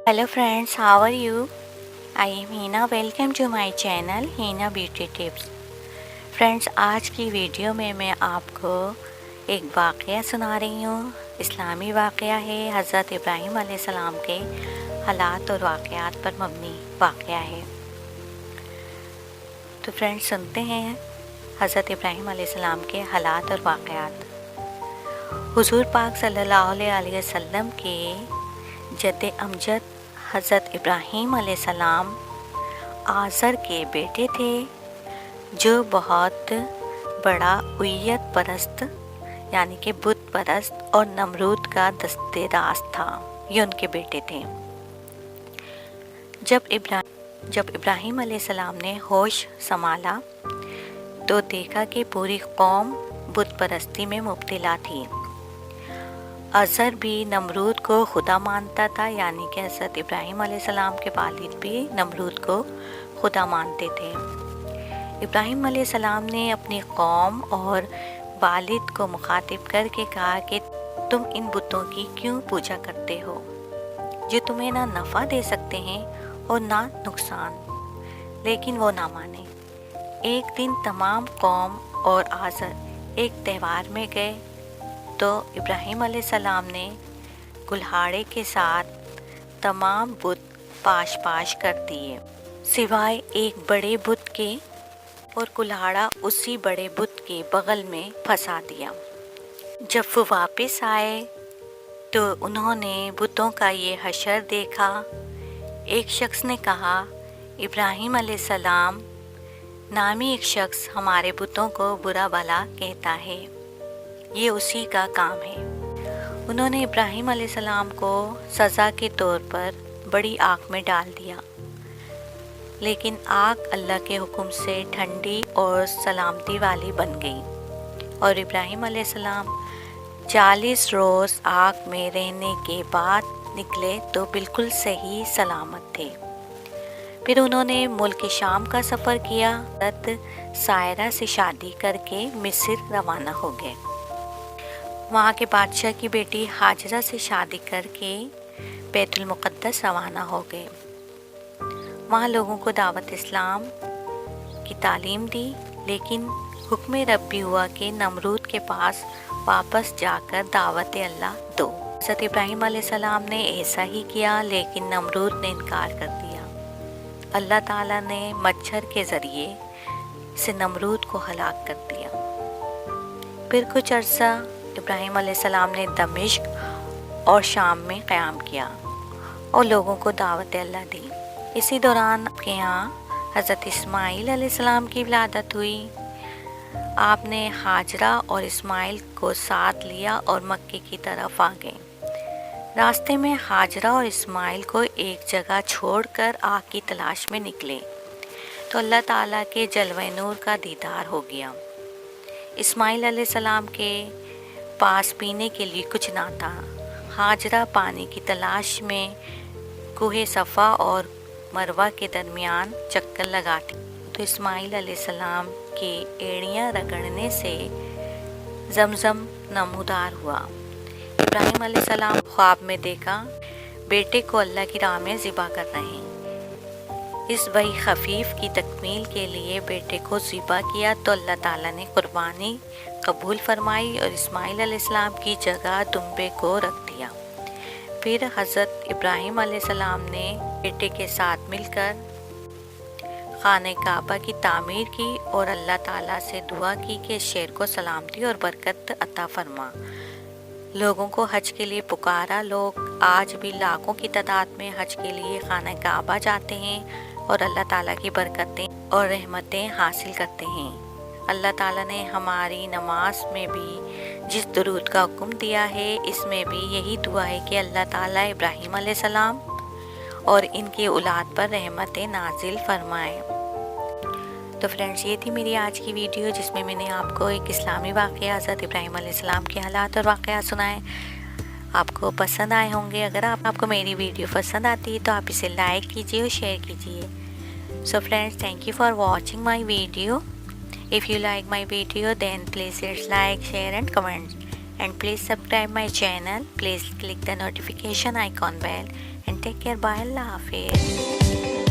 Hello friends, how are you? I am Hina. Welcome to my channel Hina Beauty Tips. Friends, आज की video में मैं आपको एक वाक़या सुना रही हूँ। इस्लामी वाक़या है। हज़रत इब्राहीम अलैहिस्सलाम के हालात और वाक़यात पर मबनी वाक़या है। तो फ्रेंड्स, सुनते हैं हज़रत इब्राहीम अलैहिस्सलाम के हालात और वाक़यात। हुज़ूर पाक सल्लल्लाहु अलैहि वसल्लम के जद्द अमजद हज़रत इब्राहीम अलैहिस्सलाम आज़र के बेटे थे, जो बहुत बड़ा उय्यत परस्त यानी कि बुत परस्त और नमरूद का दस्तेदार था। ये उनके बेटे थे। जब इब्राहीम अलैहिस्सलाम ने होश संभाला तो देखा कि पूरी कौम बुत परस्ती में मुब्तला थी। अज़र भी नमरूद को खुदा मानता था, यानी कि हज़रत इब्राहीम अलैहिस्सलाम के वालिद भी नमरूद को खुदा मानते थे। इब्राहीम अलैहिस्सलाम ने अपनी कौम और वालिद को मुखातिब करके कहा कि तुम इन बुतों की क्यों पूजा करते हो, जो तुम्हें ना नफ़ा दे सकते हैं और ना नुकसान। लेकिन वो ना माने। एक दिन तमाम कौम और आज़र एक त्यौहार में गए तो इब्राहीम अलैहिस्सलाम ने कुल्हाड़े के साथ तमाम बुत पाश पाश कर दिए, सिवाय एक बड़े बुत के, और कुल्हाड़ा उसी बड़े बुत के बगल में फंसा दिया। जब वो वापस आए तो उन्होंने बुतों का ये हशर देखा। एक शख्स ने कहा, इब्राहीम अलैहिस्सलाम नामी एक शख्स हमारे बुतों को बुरा भला कहता है, ये उसी का काम है। उन्होंने इब्राहीम अलैहिस्सलाम को सज़ा के तौर पर बड़ी आग में डाल दिया, लेकिन आग अल्लाह के हुक्म से ठंडी और सलामती वाली बन गई और इब्राहीम अलैहिस्सलाम 40 रोज़ आग में रहने के बाद निकले तो बिल्कुल सही सलामत थे। फिर उन्होंने मुल्क शाम का सफ़र किया। सायरा से शादी करके मिस्र रवाना हो गए। वहाँ के बादशाह की बेटी हाजरा से शादी करके बैतुल मुक़द्दस रवाना हो गए। वहाँ लोगों को दावत इस्लाम की तालीम दी, लेकिन हुक्म रब्बी हुआ कि नमरूद के पास वापस जाकर दावत अल्लाह दो। हज़रत इब्राहीम अलैहिस्सलाम ने ऐसा ही किया, लेकिन नमरूद ने इनकार कर दिया। अल्लाह ताला ने मच्छर के ज़रिए से नमरूद को हलाक कर दिया। फिर कुछ अरसा इब्राहीम अलैहिस्सलाम ने दमिश्क और शाम में क़याम किया और लोगों को दावत अल्लाह दी। इसी दौरान आपके यहाँ हज़रत इस्माईल अलैहिस्सलाम की विलादत हुई। आपने हाजरा और इस्माईल को साथ लिया और मक्के की तरफ आ गए। रास्ते में हाजरा और इस्माईल को एक जगह छोड़कर आग की तलाश में निकले तो अल्लाह ताला के जलवे नूर का दीदार हो गया। इस्माईल अलैहिस्सलाम के पास पीने के लिए कुछ ना था। हाजरा पानी की तलाश में कुहे सफ़ा और मरवा के दरमियान चक्कर लगाती तो इस्माईल अलैहिस्सलाम की एड़ियाँ रगड़ने से जमजम नमूदार हुआ। इब्राहीम अलैहिस्सलाम ख्वाब में देखा बेटे को अल्लाह की राह में ज़िबा कर रहे हैं। इस वही खफीफ की तकमील के लिए बेटे को ज़िबा किया तो अल्लाह ताला ने कुर्बानी कबूल फरमाई और इस्माईल अलैहिस्सलाम की जगह दुम्बे को रख दिया। फिर हज़रत इब्राहीम अलैहिस्सलाम ने बेटे के साथ मिलकर खाने काबा की तामीर की और अल्लाह ताला से दुआ की कि शेर को सलामती और बरकत अता फरमा। लोगों को हज के लिए पुकारा। लोग आज भी लाखों की तादाद में हज के लिए खाना काबा जाते हैं और अल्लाह ताला की बरकतें और रहमतें हासिल करते हैं। अल्लाह ताला ने हमारी नमाज में भी जिस दुरूद का हुक्म दिया है, इसमें भी यही दुआ है कि अल्लाह ताला इब्राहीम अलैहिस्सलाम और इनके औलाद पर रहमतें नाजिल फरमाए। तो फ्रेंड्स, ये थी मेरी आज की वीडियो, जिसमें मैंने आपको एक इस्लामी वाक़या हज़रत इब्राहीम अलैहिस्सलाम के हालात और वाक़यात सुनाए। आपको पसंद आए होंगे। अगर आपको मेरी वीडियो पसंद आती है तो आप इसे लाइक कीजिए और शेयर कीजिए। So friends, thank you for watching my video. If you like my video, then please hit like, share and comment. and please subscribe my channel. Please click the notification icon bell and take care. Bye. Allah Hafiz.